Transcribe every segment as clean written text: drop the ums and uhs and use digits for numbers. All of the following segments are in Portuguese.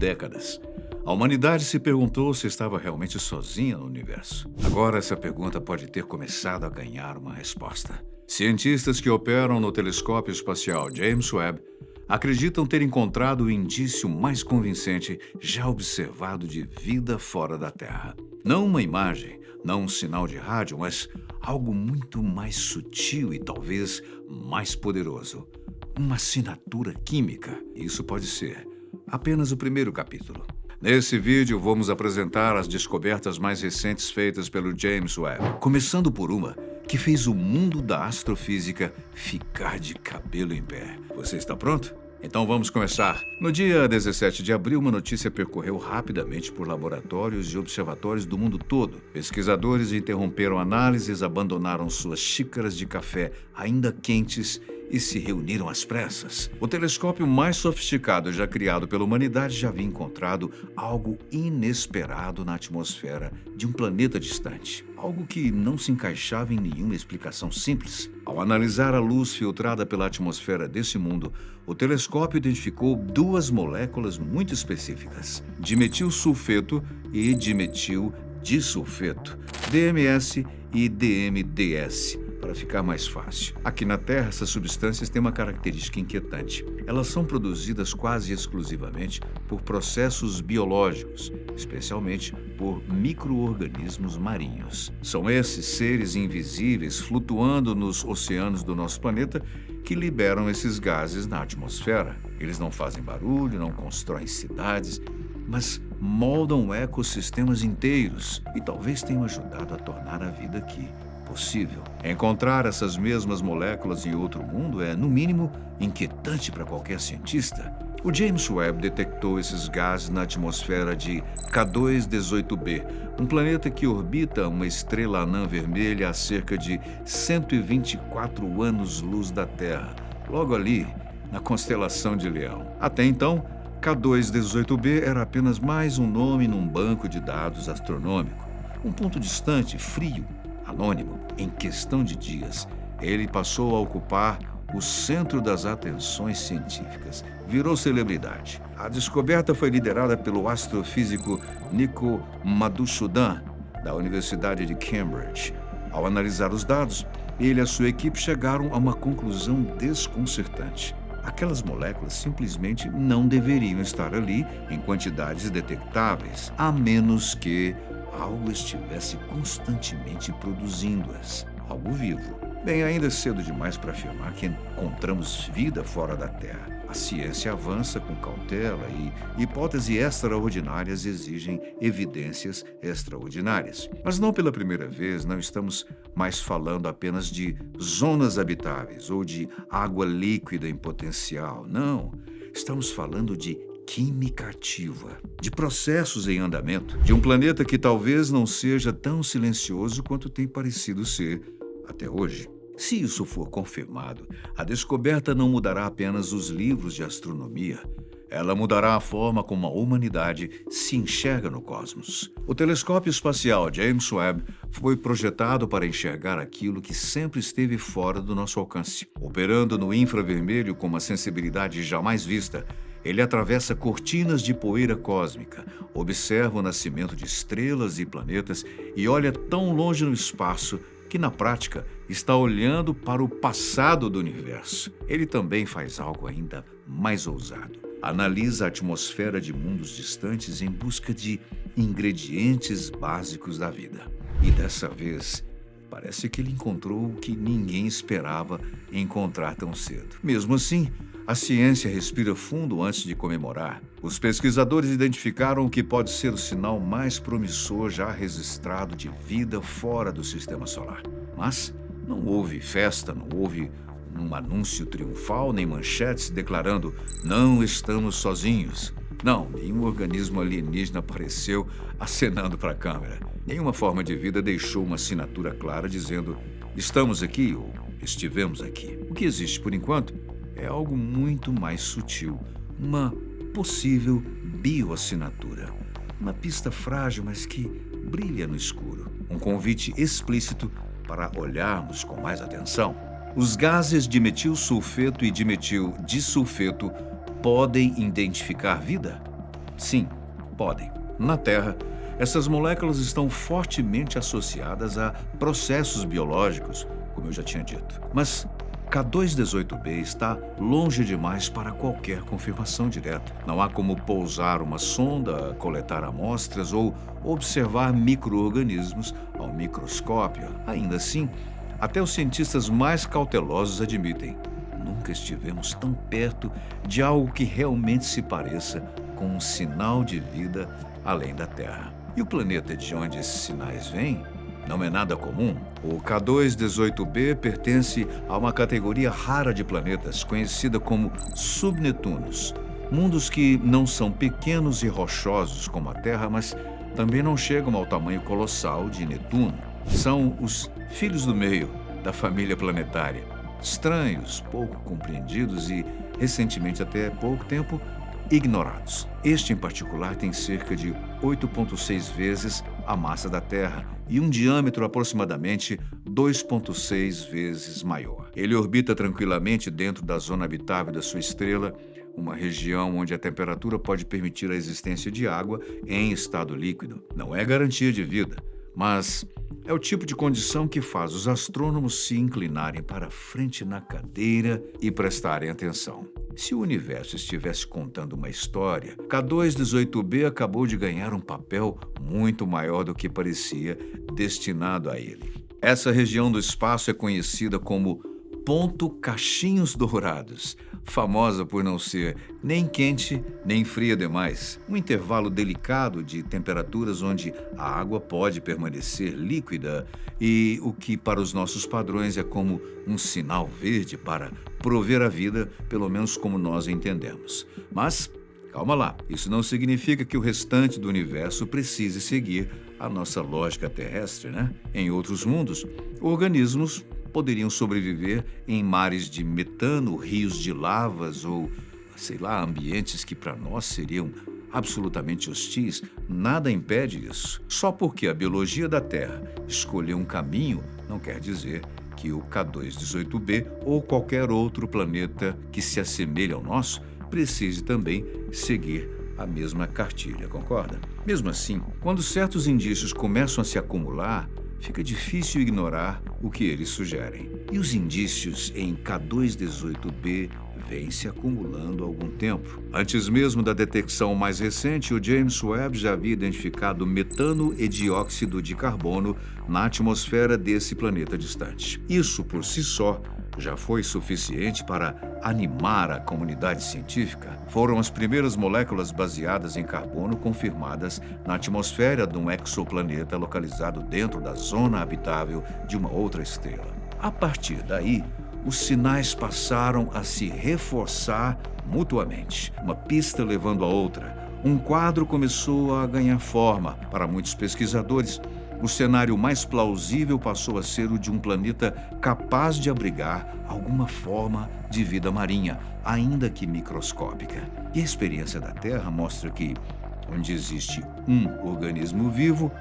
décadas. A humanidade se perguntou se estava realmente sozinha no universo. Agora, essa pergunta pode ter começado a ganhar uma resposta. Cientistas que operam no telescópio espacial James Webb acreditam ter encontrado o indício mais convincente já observado de vida fora da Terra. Não uma imagem, não um sinal de rádio, mas algo muito mais sutil e talvez mais poderoso. Uma assinatura química. Isso pode ser apenas o primeiro capítulo. Nesse vídeo, vamos apresentar as descobertas mais recentes feitas pelo James Webb, começando por uma que fez o mundo da astrofísica ficar de cabelo em pé. Você está pronto? Então vamos começar. No dia 17 de abril, uma notícia percorreu rapidamente por laboratórios e observatórios do mundo todo. Pesquisadores interromperam análises, abandonaram suas xícaras de café ainda quentes e se reuniram às pressas. O telescópio mais sofisticado já criado pela humanidade já havia encontrado algo inesperado na atmosfera de um planeta distante. Algo que não se encaixava em nenhuma explicação simples. Ao analisar a luz filtrada pela atmosfera desse mundo, o telescópio identificou duas moléculas muito específicas: dimetilsulfeto e dimetildisulfeto, DMS e DMDS. Para ficar mais fácil. Aqui na Terra, essas substâncias têm uma característica inquietante. Elas são produzidas quase exclusivamente por processos biológicos, especialmente por micro-organismos marinhos. São esses seres invisíveis flutuando nos oceanos do nosso planeta que liberam esses gases na atmosfera. Eles não fazem barulho, não constroem cidades, mas moldam ecossistemas inteiros e talvez tenham ajudado a tornar a vida aqui possível. Encontrar essas mesmas moléculas em outro mundo é, no mínimo, inquietante para qualquer cientista. O James Webb detectou esses gases na atmosfera de K2-18b, um planeta que orbita uma estrela anã vermelha a cerca de 124 anos-luz da Terra, logo ali, na constelação de Leão. Até então, K2-18b era apenas mais um nome num banco de dados astronômico. Um ponto distante, frio, anônimo. Em questão de dias, ele passou a ocupar o centro das atenções científicas. Virou celebridade. A descoberta foi liderada pelo astrofísico Nico Madhusudan, da Universidade de Cambridge. Ao analisar os dados, ele e a sua equipe chegaram a uma conclusão desconcertante. Aquelas moléculas simplesmente não deveriam estar ali em quantidades detectáveis, a menos que algo estivesse constantemente produzindo-as. Algo vivo. Bem, ainda é cedo demais para afirmar que encontramos vida fora da Terra. A ciência avança com cautela e hipóteses extraordinárias exigem evidências extraordinárias. Mas não pela primeira vez, não estamos mais falando apenas de zonas habitáveis ou de água líquida em potencial. Não, estamos falando de química ativa, de processos em andamento, de um planeta que talvez não seja tão silencioso quanto tem parecido ser até hoje. Se isso for confirmado, a descoberta não mudará apenas os livros de astronomia. Ela mudará a forma como a humanidade se enxerga no cosmos. O telescópio espacial James Webb foi projetado para enxergar aquilo que sempre esteve fora do nosso alcance. Operando no infravermelho com uma sensibilidade jamais vista, ele atravessa cortinas de poeira cósmica, observa o nascimento de estrelas e planetas e olha tão longe no espaço que, na prática, está olhando para o passado do universo. Ele também faz algo ainda mais ousado. Analisa a atmosfera de mundos distantes em busca de ingredientes básicos da vida. E dessa vez, parece que ele encontrou o que ninguém esperava encontrar tão cedo. Mesmo assim, a ciência respira fundo antes de comemorar. Os pesquisadores identificaram o que pode ser o sinal mais promissor já registrado de vida fora do sistema solar. Mas não houve festa, não houve um anúncio triunfal, nem manchetes declarando "não estamos sozinhos". Não, nenhum organismo alienígena apareceu acenando para a câmera. Nenhuma forma de vida deixou uma assinatura clara dizendo "estamos aqui" ou "estivemos aqui". O que existe por enquanto é algo muito mais sutil, uma possível bioassinatura. Uma pista frágil, mas que brilha no escuro. Um convite explícito para olharmos com mais atenção. Os gases dimetilsulfeto e dimetildisulfeto podem identificar vida? Sim, podem. Na Terra, essas moléculas estão fortemente associadas a processos biológicos, como eu já tinha dito. Mas K218b está longe demais para qualquer confirmação direta. Não há como pousar uma sonda, coletar amostras ou observar micro-organismos ao microscópio. Ainda assim, até os cientistas mais cautelosos admitem: nunca estivemos tão perto de algo que realmente se pareça com um sinal de vida além da Terra. E o planeta de onde esses sinais vêm não é nada comum. O K218b pertence a uma categoria rara de planetas, conhecida como subnetunos. Mundos que não são pequenos e rochosos como a Terra, mas também não chegam ao tamanho colossal de Netuno. São os filhos do meio da família planetária. Estranhos, pouco compreendidos e, recentemente até pouco tempo, ignorados. Este, em particular, tem cerca de 8,6 vezes a massa da Terra e um diâmetro aproximadamente 2,6 vezes maior. Ele orbita tranquilamente dentro da zona habitável da sua estrela, uma região onde a temperatura pode permitir a existência de água em estado líquido. Não é garantia de vida, mas é o tipo de condição que faz os astrônomos se inclinarem para frente na cadeira e prestarem atenção. Se o universo estivesse contando uma história, K218b acabou de ganhar um papel muito maior do que parecia destinado a ele. Essa região do espaço é conhecida como Ponto Cachinhos Dourados, famosa por não ser nem quente nem fria demais. Um intervalo delicado de temperaturas onde a água pode permanecer líquida e o que para os nossos padrões é como um sinal verde para prover a vida, pelo menos como nós entendemos. Mas calma lá, isso não significa que o restante do universo precise seguir a nossa lógica terrestre, né? Em outros mundos, organismos poderiam sobreviver em mares de metano, rios de lavas ou, sei lá, ambientes que para nós seriam absolutamente hostis. Nada impede isso. Só porque a biologia da Terra escolheu um caminho, não quer dizer que o K218b ou qualquer outro planeta que se assemelhe ao nosso precise também seguir a mesma cartilha, concorda? Mesmo assim, quando certos indícios começam a se acumular, fica difícil ignorar o que eles sugerem. E os indícios em K218b vêm se acumulando há algum tempo. Antes mesmo da detecção mais recente, o James Webb já havia identificado metano e dióxido de carbono na atmosfera desse planeta distante. Isso, por si só, já foi suficiente para animar a comunidade científica. Foram as primeiras moléculas baseadas em carbono confirmadas na atmosfera de um exoplaneta localizado dentro da zona habitável de uma outra estrela. A partir daí, os sinais passaram a se reforçar mutuamente, uma pista levando a outra. Um quadro começou a ganhar forma. Para muitos pesquisadores, o cenário mais plausível passou a ser o de um planeta capaz de abrigar alguma forma de vida marinha, ainda que microscópica. E a experiência da Terra mostra que, onde existe um organismo vivo,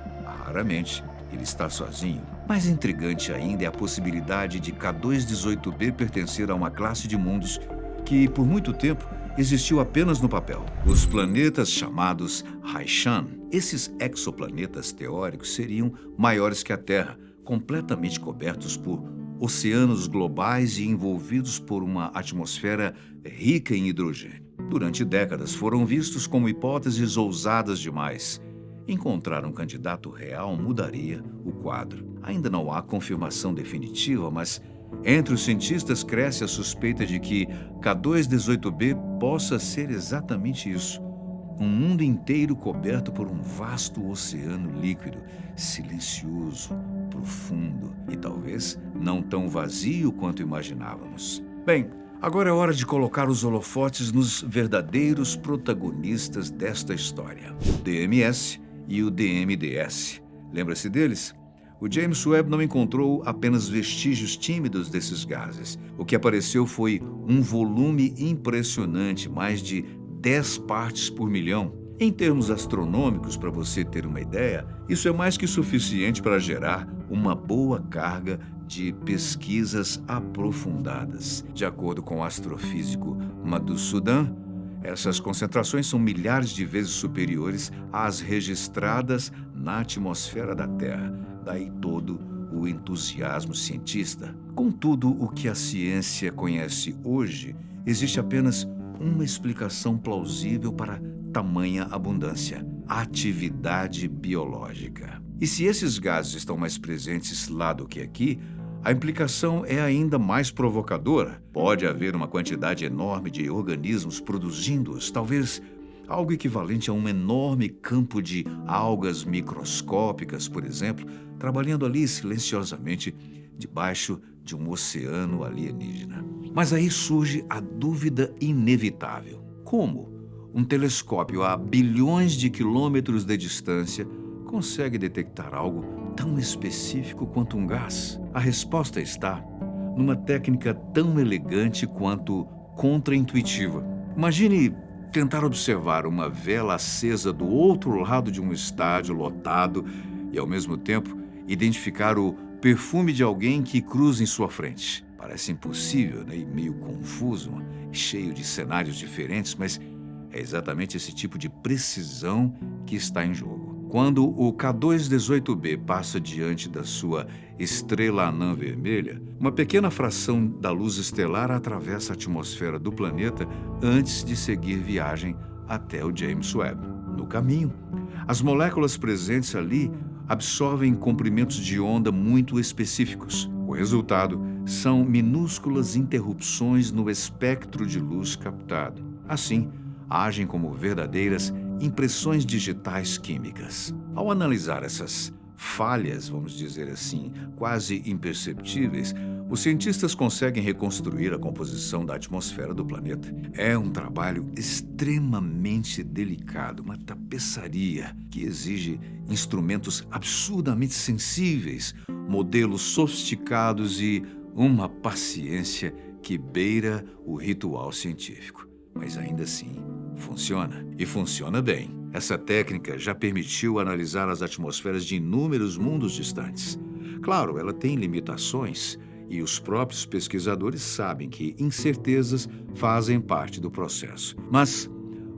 raramente ele está sozinho. Mais intrigante ainda é a possibilidade de K218b pertencer a uma classe de mundos que, por muito tempo, existiu apenas no papel. Os planetas chamados Haishan. Esses exoplanetas teóricos seriam maiores que a Terra, completamente cobertos por oceanos globais e envolvidos por uma atmosfera rica em hidrogênio. Durante décadas foram vistos como hipóteses ousadas demais. Encontrar um candidato real mudaria o quadro. Ainda não há confirmação definitiva, mas entre os cientistas cresce a suspeita de que K218b possa ser exatamente isso. Um mundo inteiro coberto por um vasto oceano líquido, silencioso, profundo e talvez não tão vazio quanto imaginávamos. Bem, agora é hora de colocar os holofotes nos verdadeiros protagonistas desta história, o DMS e o DMDS. Lembra-se deles? O James Webb não encontrou apenas vestígios tímidos desses gases. O que apareceu foi um volume impressionante, mais de 10 partes por milhão. Em termos astronômicos, para você ter uma ideia, isso é mais que suficiente para gerar uma boa carga de pesquisas aprofundadas. De acordo com o astrofísico Madhusudan, Essas concentrações são milhares de vezes superiores às registradas na atmosfera da Terra. Daí todo o entusiasmo cientista. Contudo, o que a ciência conhece hoje, existe apenas uma explicação plausível para tamanha abundância: atividade biológica. E se esses gases estão mais presentes lá do que aqui, a implicação é ainda mais provocadora. Pode haver uma quantidade enorme de organismos produzindo-os, talvez algo equivalente a um enorme campo de algas microscópicas, por exemplo, trabalhando ali silenciosamente debaixo de um oceano alienígena. Mas aí surge a dúvida inevitável: como um telescópio a bilhões de quilômetros de distância consegue detectar algo tão específico quanto um gás? A resposta está numa técnica tão elegante quanto contraintuitiva. Imagine tentar observar uma vela acesa do outro lado de um estádio lotado e, ao mesmo tempo, identificar o perfume de alguém que cruza em sua frente. Parece impossível, né? E meio confuso, cheio de cenários diferentes, mas é exatamente esse tipo de precisão que está em jogo. Quando o K2-18b passa diante da sua estrela anã vermelha, uma pequena fração da luz estelar atravessa a atmosfera do planeta antes de seguir viagem até o James Webb. No caminho, as moléculas presentes ali absorvem comprimentos de onda muito específicos. O resultado são minúsculas interrupções no espectro de luz captado. Assim, agem como verdadeiras impressões digitais químicas. Ao analisar essas falhas, vamos dizer assim, quase imperceptíveis, os cientistas conseguem reconstruir a composição da atmosfera do planeta. É um trabalho extremamente delicado, uma tapeçaria que exige instrumentos absurdamente sensíveis, modelos sofisticados e uma paciência que beira o ritual científico. Mas ainda assim, funciona. E funciona bem. Essa técnica já permitiu analisar as atmosferas de inúmeros mundos distantes. Claro, ela tem limitações, e os próprios pesquisadores sabem que incertezas fazem parte do processo. Mas,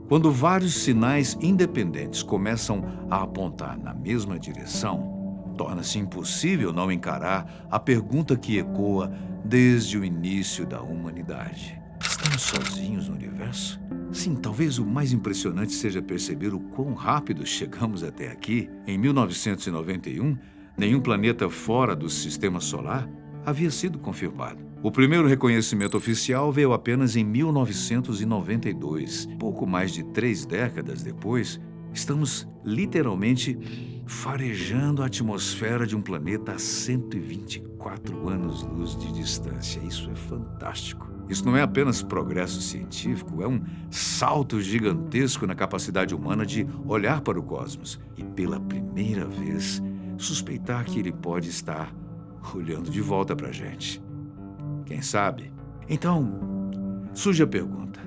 quando vários sinais independentes começam a apontar na mesma direção, torna-se impossível não encarar a pergunta que ecoa desde o início da humanidade: estamos sozinhos no universo? Sim, talvez o mais impressionante seja perceber o quão rápido chegamos até aqui. Em 1991, nenhum planeta fora do Sistema Solar havia sido confirmado. O primeiro reconhecimento oficial veio apenas em 1992. Pouco mais de 3 décadas depois, estamos literalmente farejando a atmosfera de um planeta a 124 anos-luz de distância. Isso é fantástico. Isso não é apenas progresso científico, é um salto gigantesco na capacidade humana de olhar para o cosmos e, pela primeira vez, suspeitar que ele pode estar olhando de volta para a gente. Quem sabe? Então, surge a pergunta: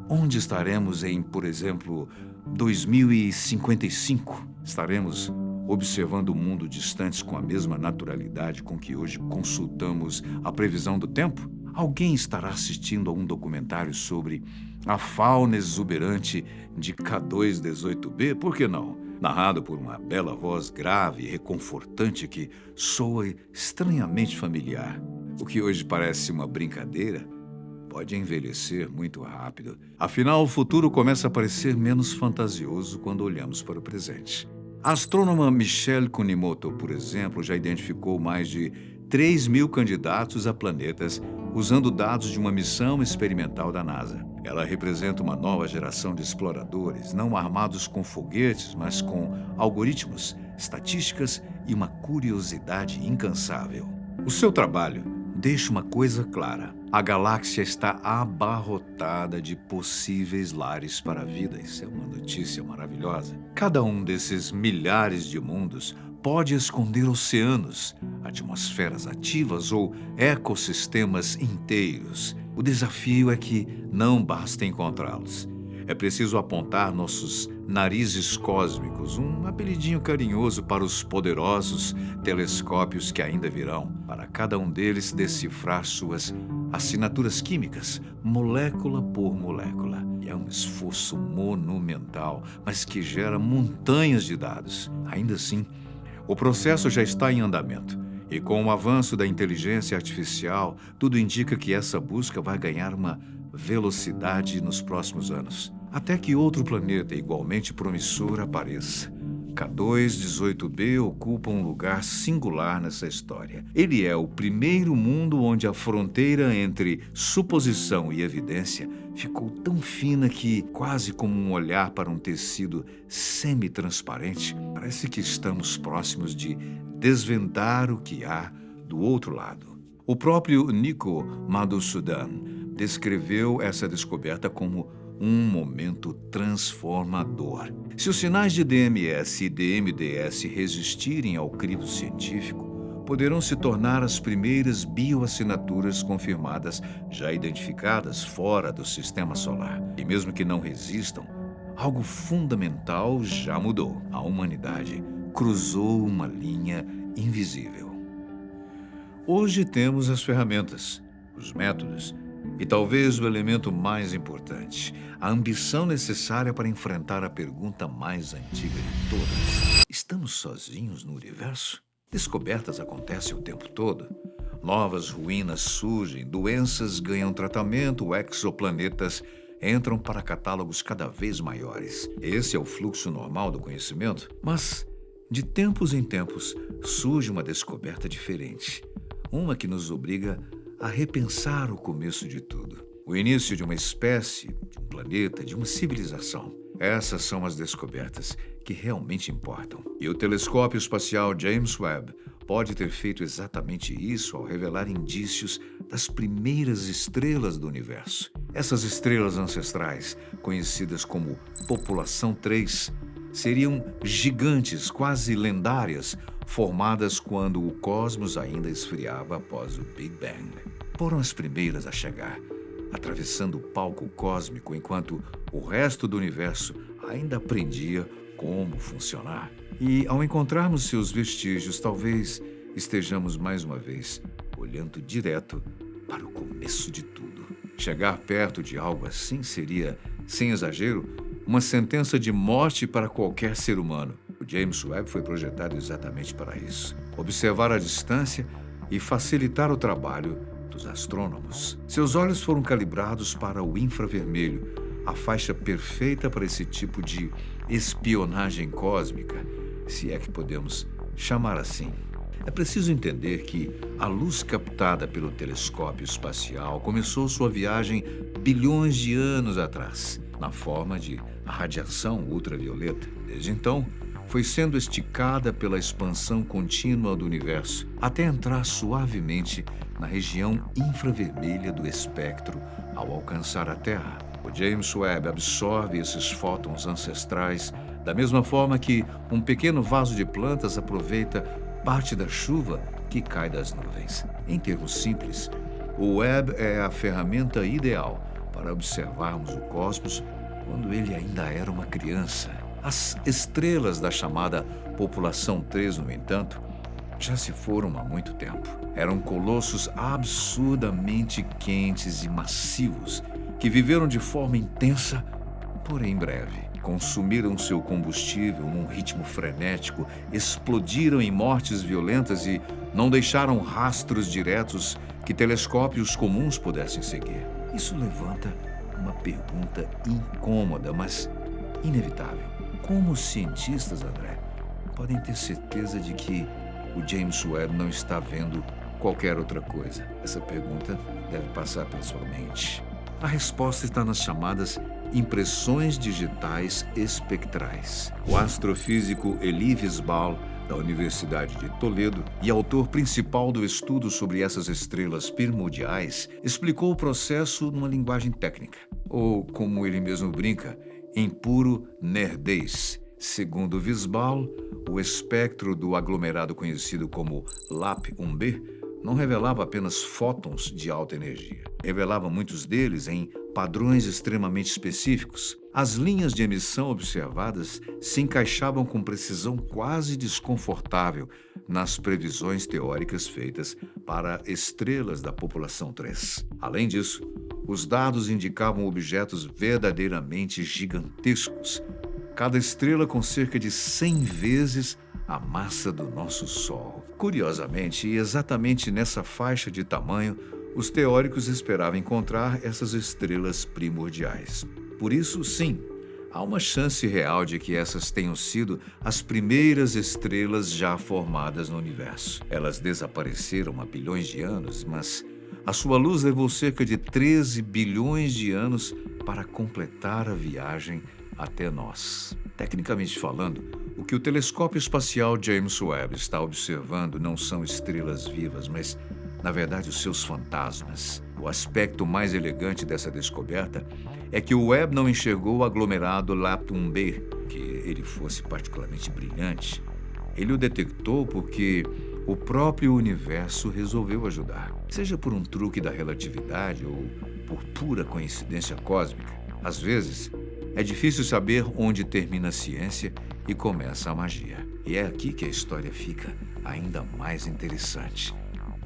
onde estaremos em, por exemplo, 2055? Estaremos observando o mundo distantes com a mesma naturalidade com que hoje consultamos a previsão do tempo? Alguém estará assistindo a um documentário sobre a fauna exuberante de K2-18b? Por que não? Narrado por uma bela voz grave e reconfortante que soa estranhamente familiar. O que hoje parece uma brincadeira pode envelhecer muito rápido. Afinal, o futuro começa a parecer menos fantasioso quando olhamos para o presente. A astrônoma Michelle Kunimoto, por exemplo, já identificou mais de 3.000 candidatos a planetas usando dados de uma missão experimental da NASA. Ela representa uma nova geração de exploradores, não armados com foguetes, mas com algoritmos, estatísticas e uma curiosidade incansável. O seu trabalho deixa uma coisa clara: a galáxia está abarrotada de possíveis lares para a vida. Isso é uma notícia maravilhosa. Cada um desses milhares de mundos pode esconder oceanos, atmosferas ativas ou ecossistemas inteiros. O desafio é que não basta encontrá-los. É preciso apontar nossos narizes cósmicos, um apelidinho carinhoso para os poderosos telescópios que ainda virão, para cada um deles decifrar suas assinaturas químicas, molécula por molécula. É um esforço monumental, mas que gera montanhas de dados. Ainda assim, o processo já está em andamento. E com o avanço da inteligência artificial, tudo indica que essa busca vai ganhar uma velocidade nos próximos anos, até que outro planeta igualmente promissor apareça. K2-18b ocupa um lugar singular nessa história. Ele é o primeiro mundo onde a fronteira entre suposição e evidência ficou tão fina que, quase como um olhar para um tecido semi-transparente, parece que estamos próximos de desvendar o que há do outro lado. O próprio Nico Madhusudan descreveu essa descoberta como um momento transformador. Se os sinais de DMS e DMDS resistirem ao crivo científico, poderão se tornar as primeiras bioassinaturas confirmadas, já identificadas fora do sistema solar. E mesmo que não resistam, algo fundamental já mudou. A humanidade cruzou uma linha invisível. Hoje temos as ferramentas, os métodos, e talvez o elemento mais importante, a ambição necessária para enfrentar a pergunta mais antiga de todas. Estamos sozinhos no universo? Descobertas acontecem o tempo todo. Novas ruínas surgem, doenças ganham tratamento, exoplanetas entram para catálogos cada vez maiores. Esse é o fluxo normal do conhecimento, mas de tempos em tempos surge uma descoberta diferente. Uma que nos obriga a repensar o começo de tudo. O início de uma espécie, de um planeta, de uma civilização. Essas são as descobertas que realmente importam. E o telescópio espacial James Webb pode ter feito exatamente isso ao revelar indícios das primeiras estrelas do universo. Essas estrelas ancestrais, conhecidas como População 3, seriam gigantes, quase lendárias, formadas quando o cosmos ainda esfriava após o Big Bang. Foram as primeiras a chegar, atravessando o palco cósmico enquanto o resto do universo ainda aprendia como funcionar. E ao encontrarmos seus vestígios, talvez estejamos mais uma vez olhando direto para o começo de tudo. Chegar perto de algo assim seria, sem exagero, uma sentença de morte para qualquer ser humano. O James Webb foi projetado exatamente para isso. Observar a distância e facilitar o trabalho dos astrônomos. Seus olhos foram calibrados para o infravermelho, a faixa perfeita para esse tipo de espionagem cósmica, se é que podemos chamar assim. É preciso entender que a luz captada pelo telescópio espacial começou sua viagem bilhões de anos atrás, na forma de radiação ultravioleta. Desde então, foi sendo esticada pela expansão contínua do universo, até entrar suavemente na região infravermelha do espectro ao alcançar a Terra. O James Webb absorve esses fótons ancestrais da mesma forma que um pequeno vaso de plantas aproveita parte da chuva que cai das nuvens. Em termos simples, o Webb é a ferramenta ideal para observarmos o cosmos quando ele ainda era uma criança. As estrelas da chamada População 3, no entanto, já se foram há muito tempo. Eram colossos absurdamente quentes e massivos que viveram de forma intensa, porém breve. Consumiram seu combustível num ritmo frenético, explodiram em mortes violentas e não deixaram rastros diretos que telescópios comuns pudessem seguir. Isso levanta uma pergunta incômoda, mas inevitável. Como os cientistas, André, podem ter certeza de que o James Webb não está vendo qualquer outra coisa? Essa pergunta deve passar pela sua mente. A resposta está nas chamadas impressões digitais espectrais. O astrofísico Elie Wiesball, da Universidade de Toledo, e autor principal do estudo sobre essas estrelas primordiais, explicou o processo numa linguagem técnica, ou, como ele mesmo brinca, em puro nerdês. Segundo Wiesball, o espectro do aglomerado conhecido como LAP-1b não revelava apenas fótons de alta energia. Revelava muitos deles em padrões extremamente específicos. As linhas de emissão observadas se encaixavam com precisão quase desconfortável nas previsões teóricas feitas para estrelas da população 3. Além disso, os dados indicavam objetos verdadeiramente gigantescos, cada estrela com cerca de 100 vezes a massa do nosso Sol. Curiosamente, e exatamente nessa faixa de tamanho, os teóricos esperavam encontrar essas estrelas primordiais. Por isso, sim, há uma chance real de que essas tenham sido as primeiras estrelas já formadas no universo. Elas desapareceram há bilhões de anos, mas a sua luz levou cerca de 13 bilhões de anos para completar a viagem até nós. Tecnicamente falando, o que o telescópio espacial James Webb está observando não são estrelas vivas, mas, na verdade, os seus fantasmas. O aspecto mais elegante dessa descoberta é que o Webb não enxergou o aglomerado LAP-1 b, que ele fosse particularmente brilhante. Ele o detectou porque o próprio universo resolveu ajudar, seja por um truque da relatividade ou por pura coincidência cósmica. Às vezes, é difícil saber onde termina a ciência e começa a magia. E é aqui que a história fica ainda mais interessante.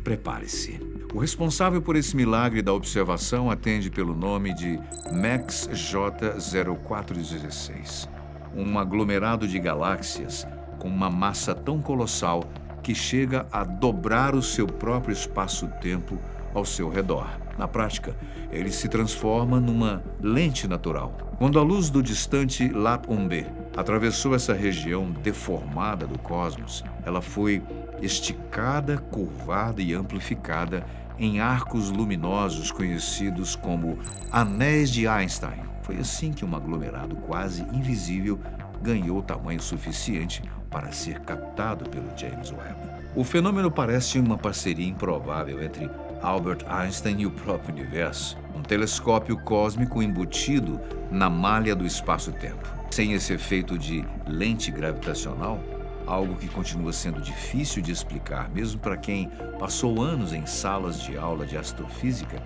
Prepare-se. O responsável por esse milagre da observação atende pelo nome de Max J0416, um aglomerado de galáxias com uma massa tão colossal que chega a dobrar o seu próprio espaço-tempo ao seu redor. Na prática, ele se transforma numa lente natural. Quando a luz do distante LAP-1 b atravessou essa região deformada do cosmos, ela foi esticada, curvada e amplificada em arcos luminosos conhecidos como anéis de Einstein. Foi assim que um aglomerado quase invisível ganhou tamanho suficiente para ser captado pelo James Webb. O fenômeno parece uma parceria improvável entre Albert Einstein e o próprio universo, um telescópio cósmico embutido na malha do espaço-tempo. Sem esse efeito de lente gravitacional, algo que continua sendo difícil de explicar mesmo para quem passou anos em salas de aula de astrofísica,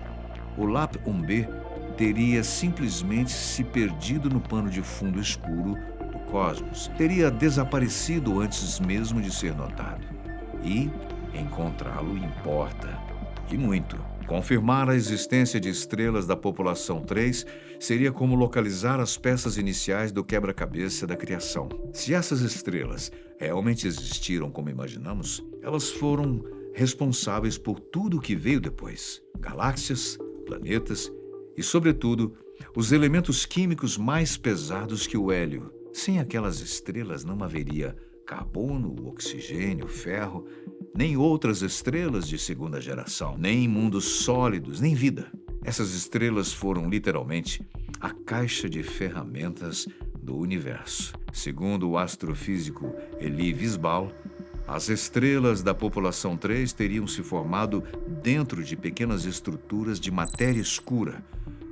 o LAP-1 b teria simplesmente se perdido no pano de fundo escuro do cosmos. Teria desaparecido antes mesmo de ser notado. E encontrá-lo importa. E muito. Confirmar a existência de estrelas da população 3 seria como localizar as peças iniciais do quebra-cabeça da criação. Se essas estrelas realmente existiram como imaginamos, elas foram responsáveis por tudo o que veio depois. Galáxias, planetas e, sobretudo, os elementos químicos mais pesados que o hélio. Sem aquelas estrelas não haveria carbono, oxigênio, ferro, nem outras estrelas de segunda geração, nem mundos sólidos, nem vida. Essas estrelas foram literalmente a caixa de ferramentas do universo. Segundo o astrofísico Elie Wiesball, as estrelas da população 3 teriam se formado dentro de pequenas estruturas de matéria escura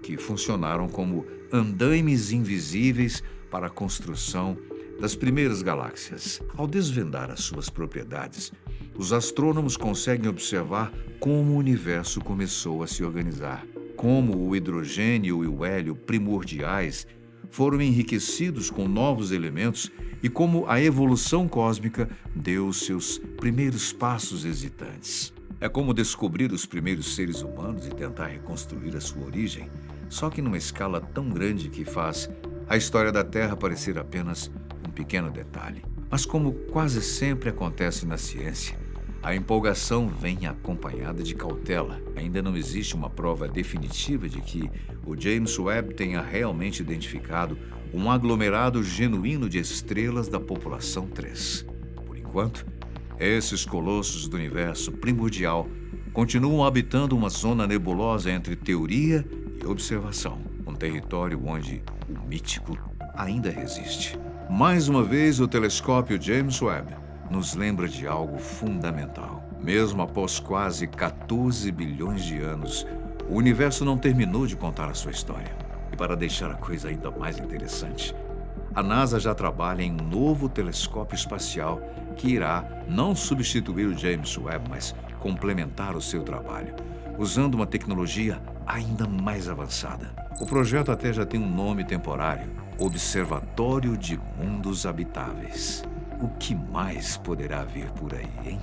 que funcionaram como andaimes invisíveis para a construção das primeiras galáxias. Ao desvendar as suas propriedades, os astrônomos conseguem observar como o universo começou a se organizar, como o hidrogênio e o hélio primordiais foram enriquecidos com novos elementos e como a evolução cósmica deu os seus primeiros passos hesitantes. É como descobrir os primeiros seres humanos e tentar reconstruir a sua origem, só que numa escala tão grande que faz a história da Terra parecer apenas um pequeno detalhe. Mas como quase sempre acontece na ciência, a empolgação vem acompanhada de cautela. Ainda não existe uma prova definitiva de que o James Webb tenha realmente identificado um aglomerado genuíno de estrelas da população 3. Por enquanto, esses colossos do universo primordial continuam habitando uma zona nebulosa entre teoria e observação, um território onde o mítico ainda resiste. Mais uma vez, o telescópio James Webb nos lembra de algo fundamental. Mesmo após quase 14 bilhões de anos, o universo não terminou de contar a sua história. E para deixar a coisa ainda mais interessante, a NASA já trabalha em um novo telescópio espacial que irá não substituir o James Webb, mas complementar o seu trabalho, usando uma tecnologia ainda mais avançada. O projeto até já tem um nome temporário: Observatório de Mundos Habitáveis. O que mais poderá vir por aí, hein?